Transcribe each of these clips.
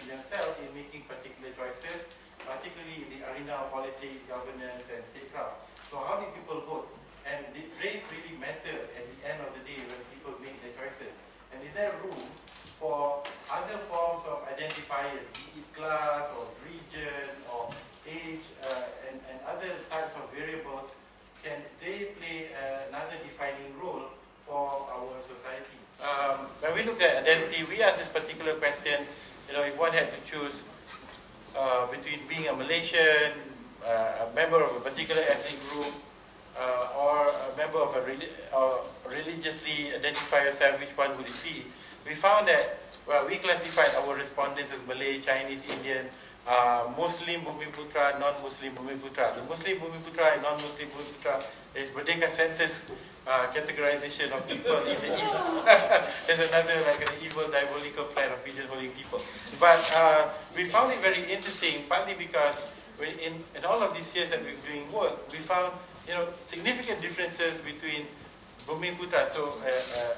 themselves in making particular choices, particularly in the arena of politics, governance, and statecraft. So how did people vote? And did race really matter at the end of the day when people make their choices? And is there room for other forms of identifiers, be it class or region or age and other types of variables? Can they play another defining role for our society? When we look at identity, we ask this particular question, if one had to choose between being a Malaysian, a member of a particular ethnic group, or a member of a religiously identify yourself, which one would it be? We found that, well, we classified our respondents as Malay, Chinese, Indian, Muslim Bumiputra, non-Muslim Bumiputra. The Muslim Bumiputra and non-Muslim Bumiputra is Merdeka Center's categorization of people in the East. There's another like an evil diabolical plan of pigeonholing people. But we found it very interesting, partly because in all of these years that we've been doing work, we found significant differences between Bumiputra. So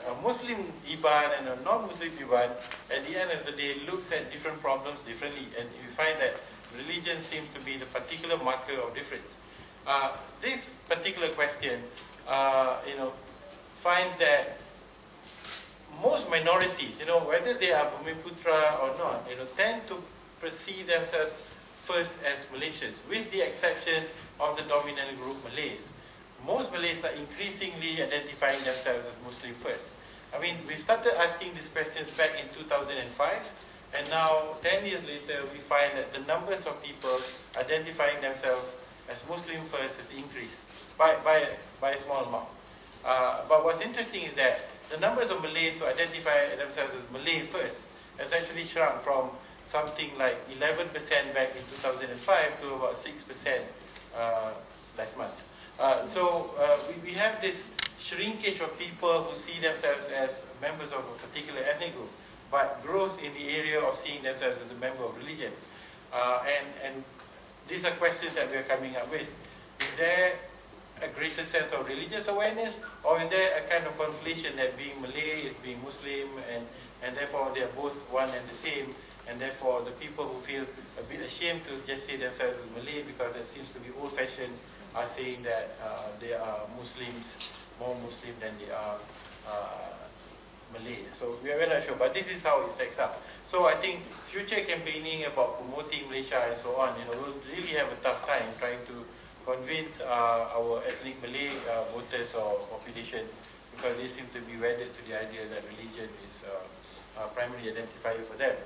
a Muslim Iban and a non-Muslim Iban, at the end of the day, looks at different problems differently, and you find that religion seems to be the particular marker of difference. This particular question, finds that most minorities, whether they are Bumiputra or not, tend to perceive themselves first as Malaysians, with the exception of the dominant group Malays. Most Malays are increasingly identifying themselves as Muslim first. I mean, we started asking these questions back in 2005, and now, 10 years later, we find that the numbers of people identifying themselves as Muslim first has increased by a small amount. But what's interesting is that the numbers of Malays who identify themselves as Malay first has actually shrunk from something like 11% back in 2005 to about 6% last month. So we have this shrinkage of people who see themselves as members of a particular ethnic group, but growth in the area of seeing themselves as a member of religion. And these are questions that we are coming up with. Is there a greater sense of religious awareness, or is there a kind of conflation that being Malay is being Muslim, and therefore they are both one and the same, and therefore the people who feel a bit ashamed to just say themselves as Malay because it seems to be old-fashioned are saying that they are Muslims, more Muslim than they are Malay. So we are not sure, but this is how it stacks up. So I think future campaigning about promoting Malaysia and so on, we'll really have a tough time trying to convince our ethnic Malay voters or population, because they seem to be wedded to the idea that religion is a primary identifier for them.